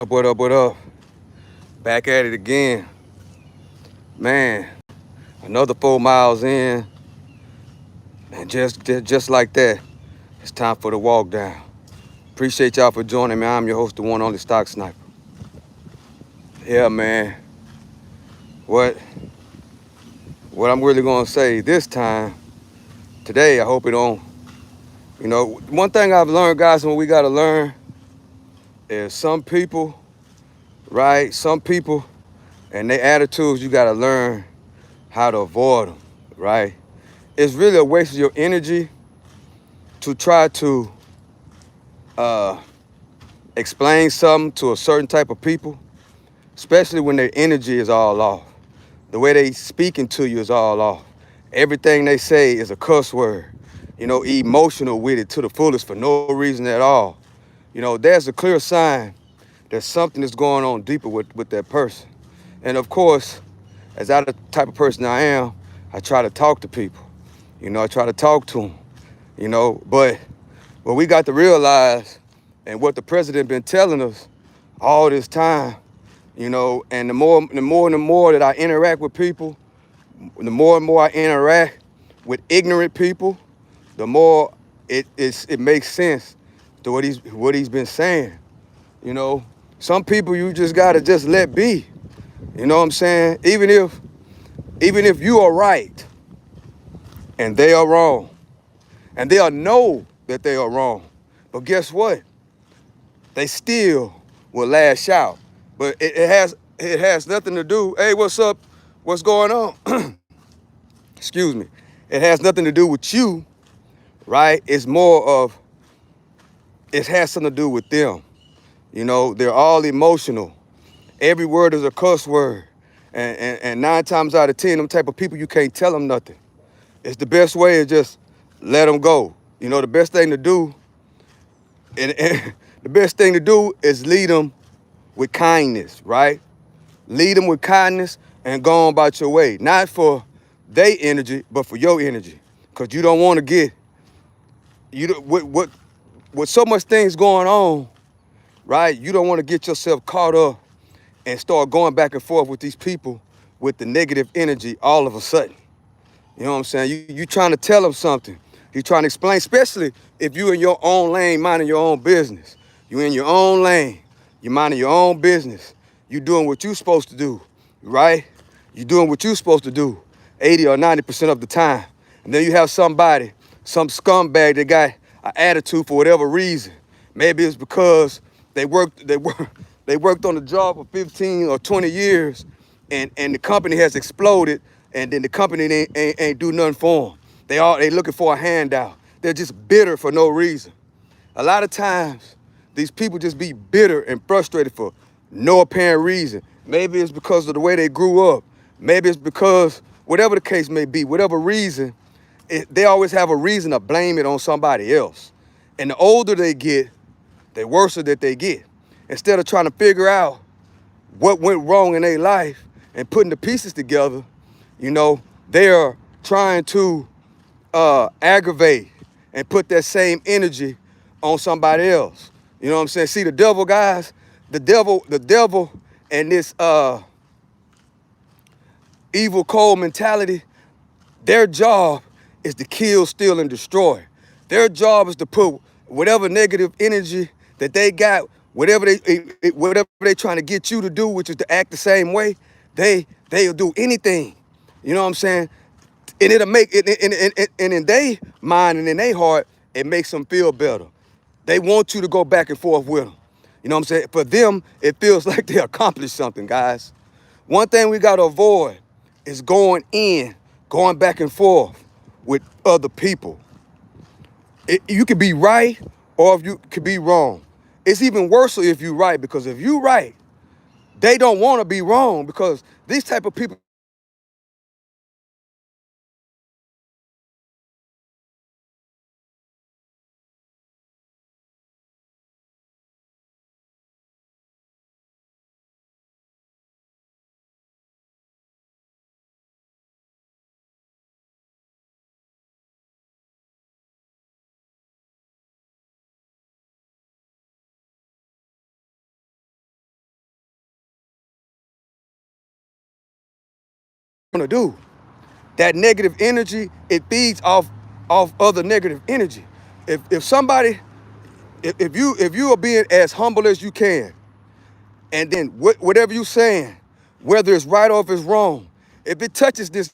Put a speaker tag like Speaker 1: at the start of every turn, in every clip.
Speaker 1: What up, what up? Back at it again. Man, another 4 miles in, and just like that, it's time for the walk down. Appreciate y'all for joining me. I'm your host, the one only Stock Sniper. Yeah, man. What what I'm really gonna say this time, today, I hope it don't. One thing I've learned, guys, when we gotta learn is some people, right? Some people and their attitudes, you gotta learn how to avoid them, right? It's really a waste of your energy to try to uh, explain something to a certain type of people, especially when their energy is all off. The way they speaking to you is all off. Everything they say is a cuss word. Emotional with it to the fullest for no reason at all. There's a clear sign that something is going on deeper with that person. And of course, as that the type of person I am, I try to talk to people. I try to talk to them. But what we got to realize, and what the president been telling us all this time, and the more that I interact with people, the more and more I interact with ignorant people, the more it makes sense to what he's been saying. You know, some people you just gotta just let be. You know what I'm saying? Even if you are right and they are wrong, and they'll know that they are wrong, but guess what? They still will lash out. But it has nothing to do. Hey, what's up? What's going on? Excuse me. It has nothing to do with you, right? It's more of it has something to do with them. They're all emotional. Every word is a cuss word. And 9 times out of 10, them type of people, you can't tell them nothing. It's the best way is just let them go. The best thing to do, and the best thing to do is lead them with kindness, right? Lead them with kindness and go on about your way. Not for their energy, but for your energy. Because you don't want to get, with so much things going on, right? You don't want to get yourself caught up and start going back and forth with these people with the negative energy all of a sudden. You know what I'm saying? You trying to tell them something. You trying to explain, especially if you in your own lane, minding your own business. You in your own lane. You minding your own business. You doing what you supposed to do, right? You doing what you supposed to do 80 or 90% of the time. And then you have somebody, some scumbag that got an attitude for whatever reason. Maybe it's because they worked on the job for 15 or 20 years and the company has exploded, and then the company ain't do nothing for them. They looking for a handout. They're just bitter for no reason. A lot of times, these people just be bitter and frustrated for no apparent reason. Maybe it's because of the way they grew up. Maybe it's because whatever the case may be, whatever reason, they always have a reason to blame it on somebody else. And the older they get, the worse that they get. Instead of trying to figure out what went wrong in their life and putting the pieces together, you know, they are trying to aggravate and put that same energy on somebody else. You know what I'm saying? See, the devil, guys, the devil and this evil cold mentality, their job is to kill, steal, and destroy. Their job is to put whatever negative energy that they got, whatever they trying to get you to do, which is to act the same way, they'll do anything. You know what I'm saying? And it'll make it, and in their mind and in their heart, it makes them feel better. They want you to go back and forth with them. You know what I'm saying? For them, it feels like they accomplished something, guys. One thing we got to avoid is going back and forth with other people. You could be right or if you could be wrong. It's even worse if you right, because if you right, they don't want to be wrong, because these type of people gonna do. That negative energy, it feeds off other negative energy. If somebody, if you are being as humble as you can, and then whatever you're saying, whether it's right or if it's wrong, if it touches this,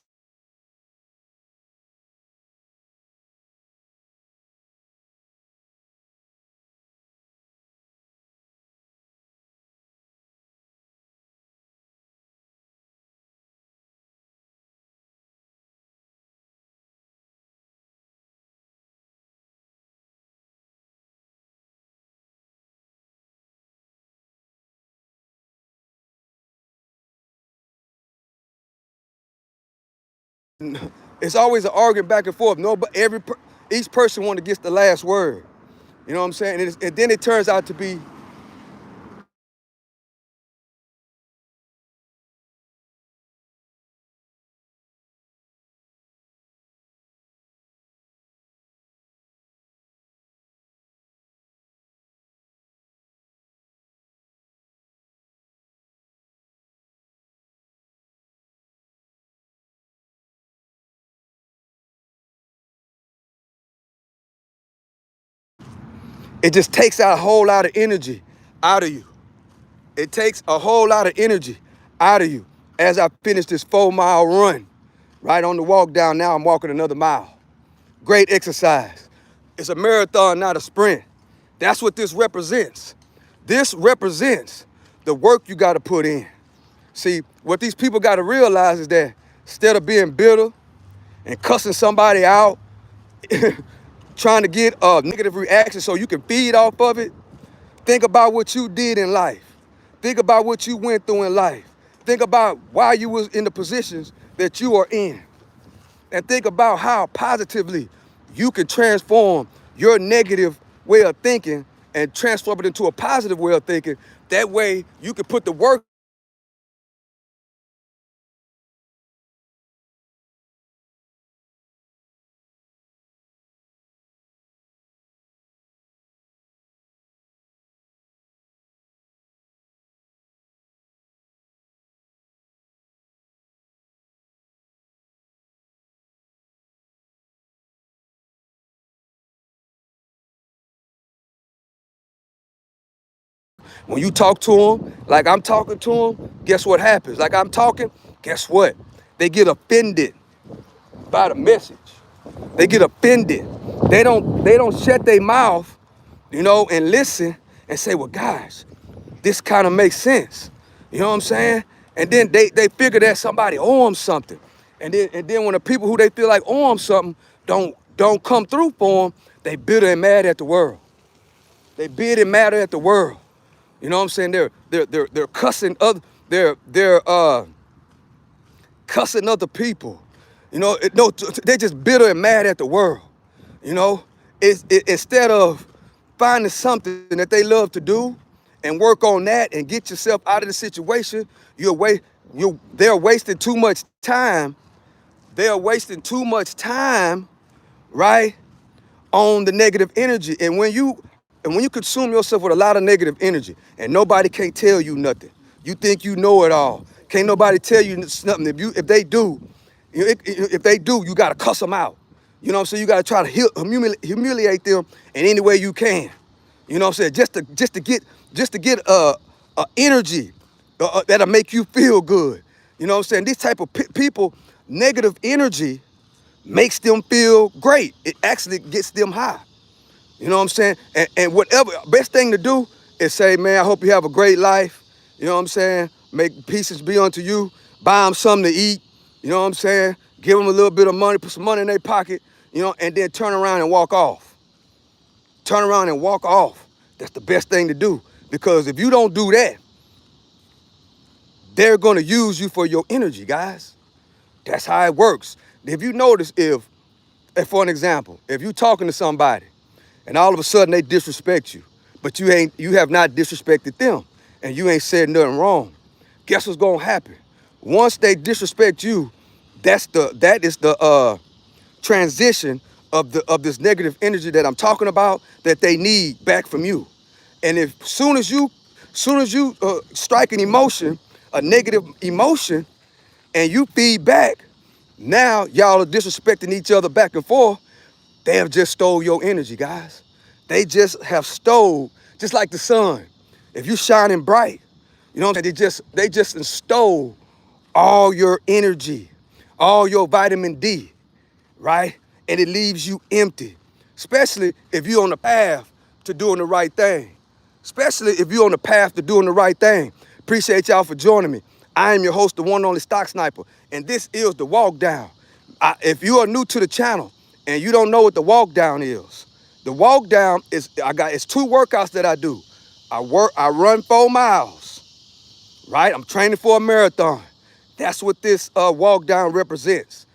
Speaker 1: it's always an argument back and forth. No, but each person want to get the last word. You know what I'm saying? And then it turns out to be, it just takes out a whole lot of energy out of you. It takes a whole lot of energy out of you. As I finish this 4-mile run, right on the walk down, now I'm walking another mile. Great exercise. It's a marathon, not a sprint. That's what this represents. This represents the work you got to put in. See, what these people got to realize is that instead of being bitter and cussing somebody out, trying to get a negative reaction so you can feed off of it, think about what you did in life. Think about what you went through in life. Think about why you was in the positions that you are in. And think about how positively you can transform your negative way of thinking and transform it into a positive way of thinking. That way you can put the work. When you talk to them, like I'm talking to them, guess what happens? Like I'm talking, guess what? They get offended by the message. They get offended. They don't shut their mouth, and listen and say, well, guys, this kind of makes sense. You know what I'm saying? And then they figure that somebody owe them something. And then when the people who they feel like owe them something don't come through for them, they bitter and mad at the world. They bitter and mad at the world. You know what I'm saying? They're cussing they're cussing other people. No, they're just bitter and mad at the world. You know, instead of finding something that they love to do and work on that and get yourself out of the situation, they're wasting too much time. They're wasting too much time, right, on the negative energy. And when you consume yourself with a lot of negative energy and nobody can't tell you nothing, you think you know it all. Can't nobody tell you nothing. If they do, you gotta cuss them out. You know what I'm saying? You gotta try to humiliate them in any way you can. You know what I'm saying? Just to get energy that'll make you feel good. You know what I'm saying? These type of people, negative energy makes them feel great. It actually gets them high. You know what I'm saying? And whatever, best thing to do is say, man, I hope you have a great life. You know what I'm saying? Make pieces be unto you. Buy them something to eat. You know what I'm saying? Give them a little bit of money, put some money in their pocket, and then turn around and walk off. Turn around and walk off. That's the best thing to do. Because if you don't do that, they're going to use you for your energy, guys. That's how it works. If you notice, if for an example, if you're talking to somebody and all of a sudden they disrespect you, but you have not disrespected them and you ain't said nothing wrong, guess what's gonna happen? Once they disrespect you, that is the transition of this negative energy that I'm talking about that they need back from you. And if soon as you strike an emotion, a negative emotion, and you feed back, now y'all are disrespecting each other back and forth. They have just stole your energy, guys. They just have stole, just like the sun. If you shining bright, you know what I'm saying? They just stole all your energy, all your vitamin D, right? And it leaves you empty, especially if you're on the path to doing the right thing. Especially if you're on the path to doing the right thing. Appreciate y'all for joining me. I am your host, the one and only Stock Sniper, and this is the Walk Down. If you are new to the channel and you don't know what the Walk Down is, the Walk Down is it's 2 workouts that I do. I run 4 miles, right? I'm training for a marathon. That's what this Walk Down represents.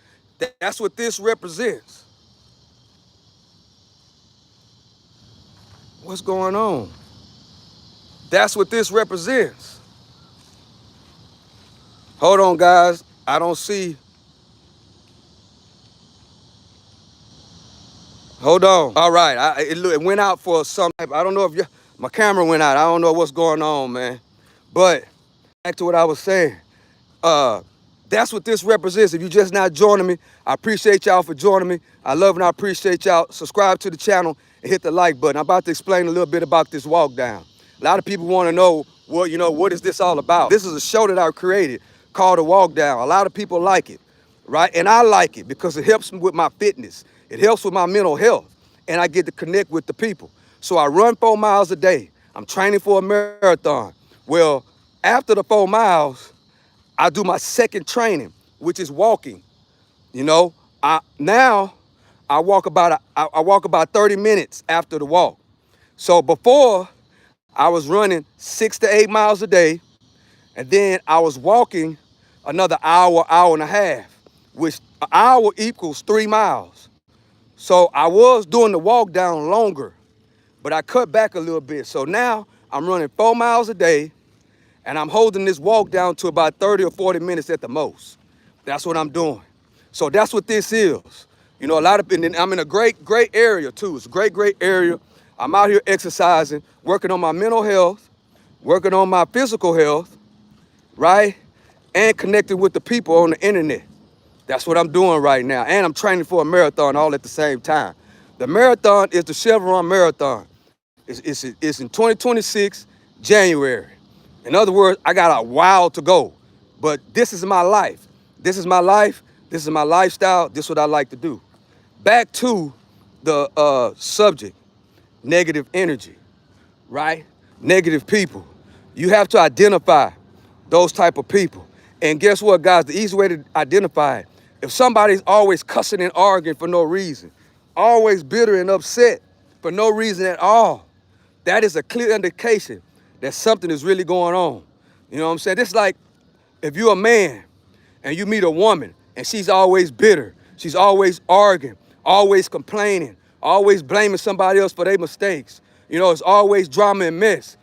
Speaker 1: That's what this represents. What's going on? That's what this represents. Hold on, guys. I don't see. Hold on. All right. It went out for some. I don't know if my camera went out. I don't know what's going on, man. But back to what I was saying. Uh, that's what this represents. If you're just not joining me, I appreciate y'all for joining me. I love and I appreciate y'all. Subscribe to the channel and hit the like button. I'm about to explain a little bit about this walk down. A lot of people want to know, well, what is this all about? This is a show that I created called The Walk Down. A lot of people like it, right? And I like it because it helps me with my fitness. It helps with my mental health. And I get to connect with the people. So I run 4 miles a day. I'm training for a marathon. Well, after the 4 miles, I do my second training, which is walking. You know, now I walk about 30 minutes after the walk. So before I was running 6 to 8 miles a day, and then I was walking another hour, hour and a half, which an hour equals 3 miles. So I was doing the walk down longer, but I cut back a little bit. So now I'm running 4 miles a day, and I'm holding this walk down to about 30 or 40 minutes at the most. That's what I'm doing. So that's what this is. You know, and I'm in a great area too. It's a great area. I'm out here exercising, working on my mental health, working on my physical health, right? And connecting with the people on the internet. That's what I'm doing right now. And I'm training for a marathon all at the same time. The marathon is the Chevron Marathon. It's in 2026, January. In other words, I got a while to go. But this is my life. This is my life. This is my lifestyle. This is what I like to do. Back to the subject, negative energy, right? Negative people. You have to identify those type of people. And guess what, guys? The easy way to identify it, if somebody's always cussing and arguing for no reason, always bitter and upset for no reason at all, that is a clear indication that something is really going on. You know what I'm saying? It's like if you're a man and you meet a woman and she's always bitter, she's always arguing, always complaining, always blaming somebody else for their mistakes. You know, it's always drama and mess.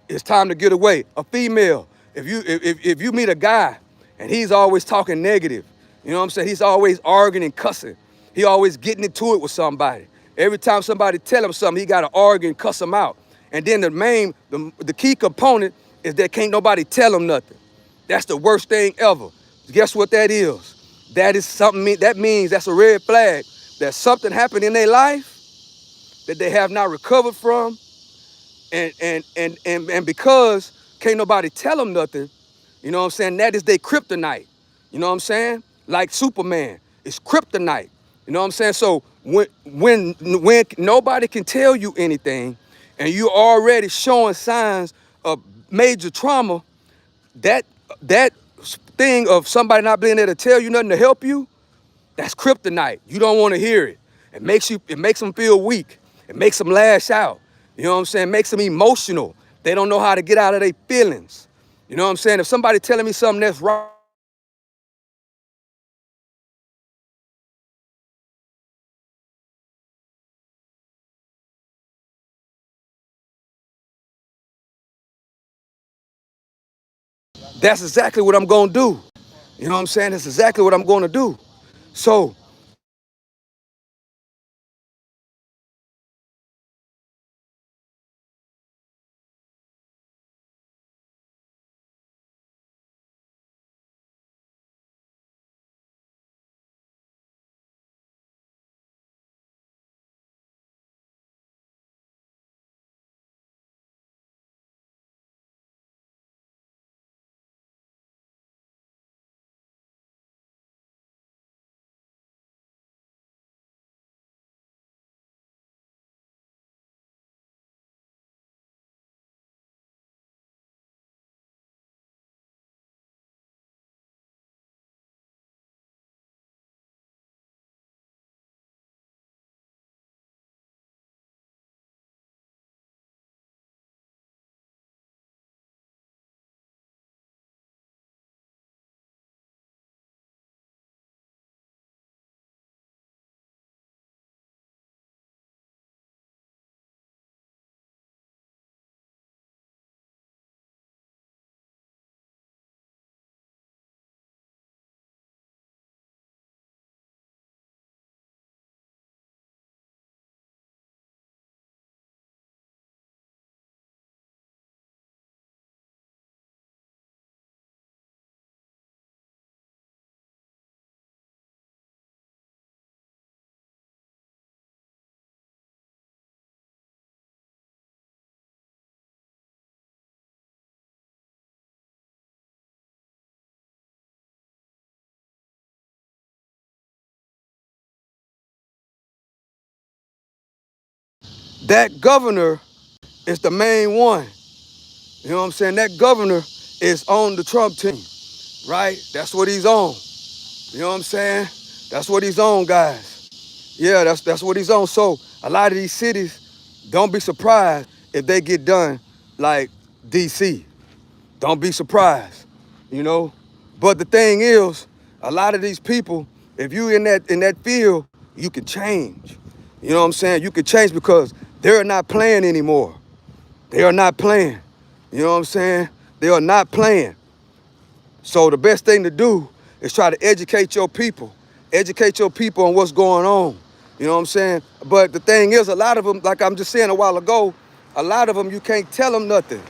Speaker 1: It's time to get away. A female, if you meet a guy and he's always talking negative, you know what I'm saying? He's always arguing and cussing. He always getting into it with somebody. Every time somebody tell him something, he got to argue and cuss him out. And then the key component is that can't nobody tell him nothing. That's the worst thing ever. Guess what that is? That is something, that means that's a red flag that something happened in their life that they have not recovered from. And because can't nobody tell them nothing, you know what I'm saying? That is their kryptonite. You know what I'm saying? Like Superman, it's kryptonite. You know what I'm saying? So when nobody can tell you anything, and you're already showing signs of major trauma, that that thing of somebody not being there to tell you nothing to help you, that's kryptonite. You don't want to hear it. It makes them feel weak. It makes them lash out. You know what I'm saying? It makes them emotional. They don't know how to get out of their feelings. You know what I'm saying? If somebody telling me something that's wrong, that's exactly what I'm gonna do. You know what I'm saying? That's exactly what I'm gonna do. So That governor is the main one. You know what I'm saying? That governor is on the Trump team, right? That's what he's on. You know what I'm saying? That's what he's on, guys. Yeah, that's what he's on. So a lot of these cities, don't be surprised if they get done like DC. Don't be surprised, you know. But the thing is, a lot of these people, if you in that field, you can change. You know what I'm saying? You can change because they're not playing anymore. They are not playing. You know what I'm saying? They are not playing. So the best thing to do is try to educate your people. Educate your people on what's going on. You know what I'm saying? But the thing is, a lot of them, like I'm just saying a while ago, a lot of them, you can't tell them nothing.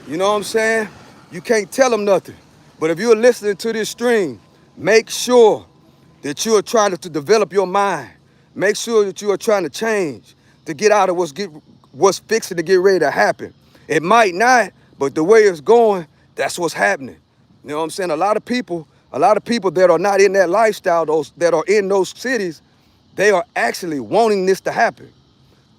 Speaker 1: You know what I'm saying? You can't tell them nothing. But if you're listening to this stream, make sure that you are trying to develop your mind. Make sure that you are trying to change, to get out of what's fixing to get ready to happen. It might not, but the way it's going, that's what's happening. You know what I'm saying? A lot of people that are not in that lifestyle, those that are in those cities, they are actually wanting this to happen.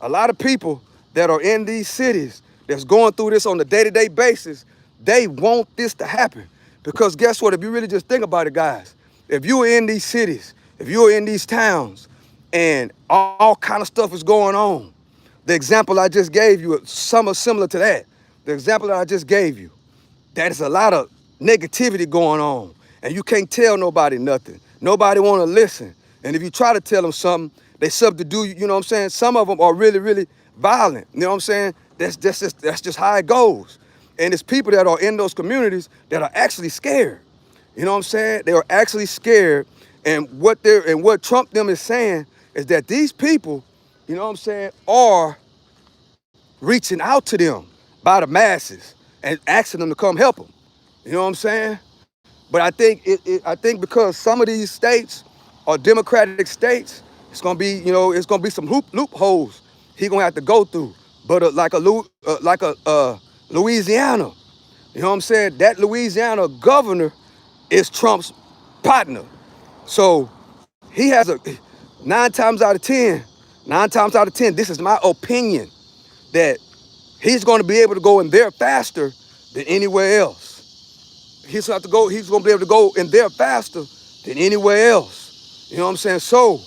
Speaker 1: A lot of people that are in these cities that's going through this on a day-to-day basis, they want this to happen. Because guess what? If you really just think about it, guys, if you are in these cities, if you are in these towns, and all kind of stuff is going on, the example I just gave you, some are similar to that. The example that I just gave you, there's a lot of negativity going on, and you can't tell nobody nothing. Nobody want to listen. And if you try to tell them something, they subdue you. You know what I'm saying? Some of them are really, really violent. You know what I'm saying? That's just how it goes. And it's people that are in those communities that are actually scared. You know what I'm saying? They are actually scared. And what Trump them is saying is that these people, you know what I'm saying, are reaching out to them by the masses and asking them to come help them. You know what I'm saying? But I think because some of these states are Democratic states, it's gonna be, you know, it's gonna be some loopholes he gonna have to go through. But like a Louisiana, you know what I'm saying? That Louisiana governor is Trump's partner. So he has a 9 times out of 10, this is my opinion, that he's gonna be able to go in there faster than anywhere else. He's gonna be able to go in there faster than anywhere else. You know what I'm saying? So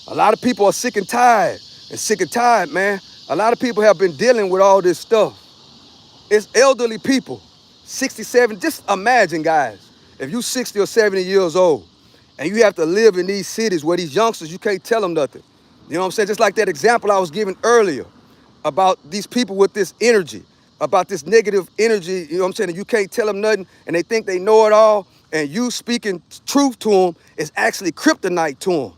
Speaker 1: a lot of people are sick and tired, man. A lot of people have been dealing with all this stuff. It's elderly people, 67. Just imagine, guys, if you're 60 or 70 years old and you have to live in these cities where these youngsters, you can't tell them nothing. You know what I'm saying? Just like that example I was giving earlier about these people with this energy, about this negative energy, you know what I'm saying? And you can't tell them nothing and they think they know it all, and you speaking truth to them is actually kryptonite to them.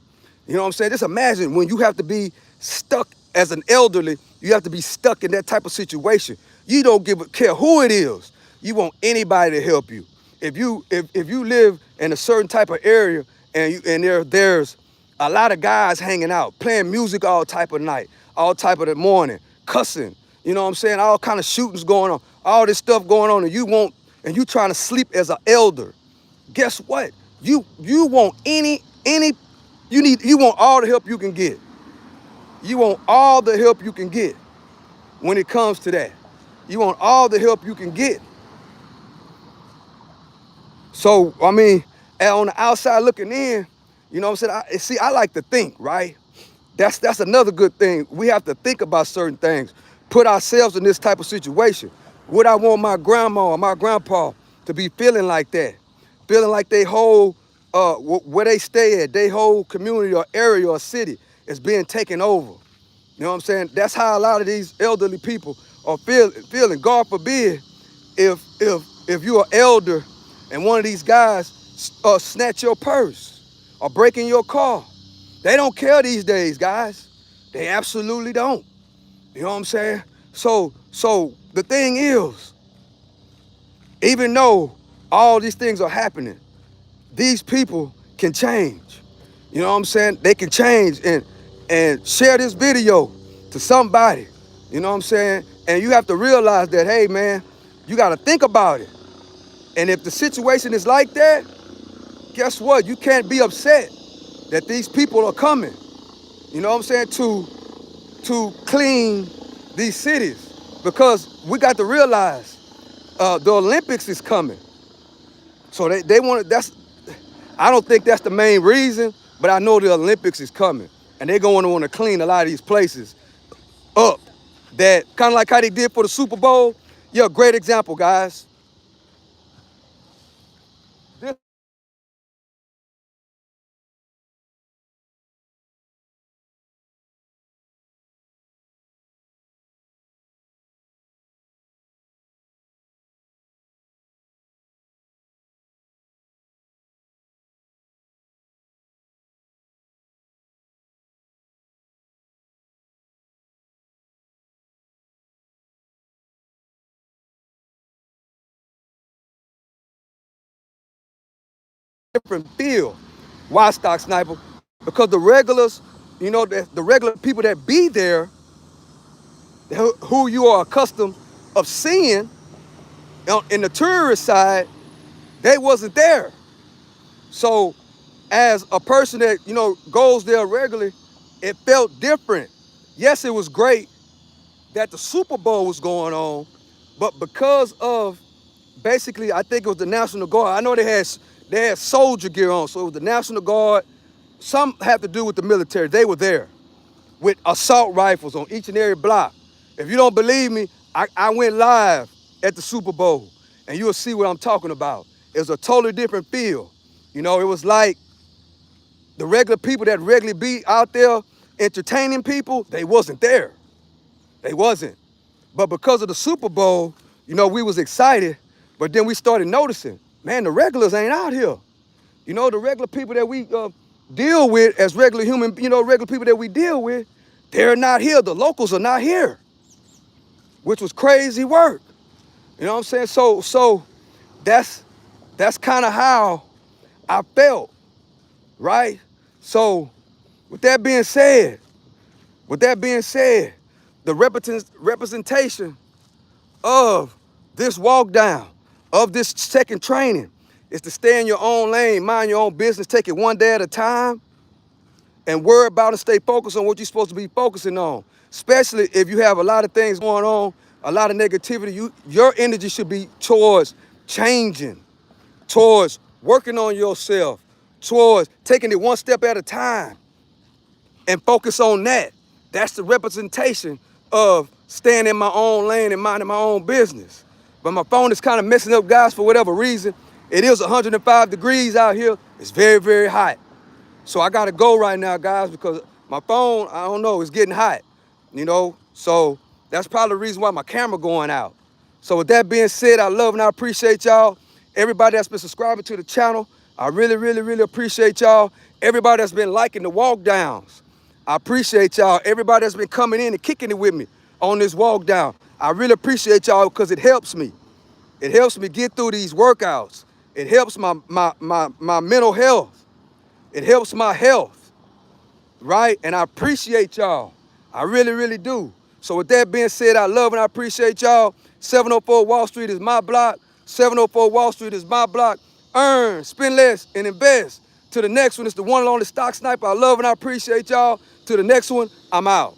Speaker 1: You know what I'm saying? Just imagine when you have to be stuck as an elderly, you have to be stuck in that type of situation. You don't care who it is. You want anybody to help you. If you live in a certain type of area and there's a lot of guys hanging out, playing music all type of night, all type of the morning, cussing, you know what I'm saying? All kind of shootings going on, all this stuff going on, and you trying to sleep as an elder. Guess what? You want you want all the help you can get. You want all the help you can get when it comes to that. You want all the help you can get. So, I mean, on the outside looking in, you know what I'm saying? I like to think, right? That's another good thing. We have to think about certain things, put ourselves in this type of situation. Would I want my grandma or my grandpa to be feeling like that? Feeling like they whole, where they stay at, they whole community or area or city is being taken over. You know what I'm saying? That's how a lot of these elderly people are feeling. God forbid if you're an elder and one of these guys snatch your purse or break in your car. They don't care these days, guys. They absolutely don't. You know what I'm saying? So the thing is, even though all these things are happening, these people can change. You know what I'm saying? They can change and share this video to somebody. You know what I'm saying? And you have to realize that, hey, man, you got to think about it. And if the situation is like that, guess what? You can't be upset that these people are coming. You know what I'm saying? to clean these cities, because we got to realize the Olympics is coming. So they want to, I don't think that's the main reason, but I know the Olympics is coming. And they're going to want to clean a lot of these places up. That kind of like how they did for the Super Bowl. Yeah, great example, guys. Different feel. Why, Stock Sniper? Because the regulars, the regular people that be there, who you are accustomed of seeing in the tourist side, they wasn't there. So as a person that, goes there regularly, it felt different. Yes, it was great that the Super Bowl was going on, but because of basically, I think it was the National Guard. I know they had soldier gear on, so it was the National Guard. Some have to do with the military. They were there with assault rifles on each and every block. If you don't believe me, I went live at the Super Bowl, and you'll see what I'm talking about. It was a totally different feel. It was like the regular people that regularly be out there entertaining people, they wasn't there. They wasn't. But because of the Super Bowl, we was excited, but then we started noticing, man, the regulars ain't out here. The regular people that we deal with as regular human, regular people that we deal with, they're not here. The locals are not here, which was crazy work. You know what I'm saying? So that's kind of how I felt, right? So with that being said, the representation of this walk down, of this second training, is to stay in your own lane, mind your own business, take it one day at a time, and worry about and stay focused on what you're supposed to be focusing on. Especially if you have a lot of things going on, a lot of negativity, your energy should be towards changing, towards working on yourself, towards taking it one step at a time and focus on that. That's the representation of staying in my own lane and minding my own business. But my phone is kind of messing up, guys, for whatever reason. It is 105 degrees out here. It's very, very hot. So I gotta go right now, guys, because my phone, I don't know, it's getting hot, So that's probably the reason why my camera going out. So with that being said, I love and I appreciate y'all. Everybody that's been subscribing to the channel, I really, really, really appreciate y'all. Everybody that's been liking the walk downs, I appreciate y'all. Everybody that's been coming in and kicking it with me on this walk down, I really appreciate y'all because it helps me. It helps me get through these workouts. It helps my mental health. It helps my health, right? And I appreciate y'all. I really, really do. So with that being said, I love and I appreciate y'all. 704 Wall Street is my block. 704 Wall Street is my block. Earn, spend less, and invest. To the next one, it's the one and only Stock Sniper. I love and I appreciate y'all. To the next one, I'm out.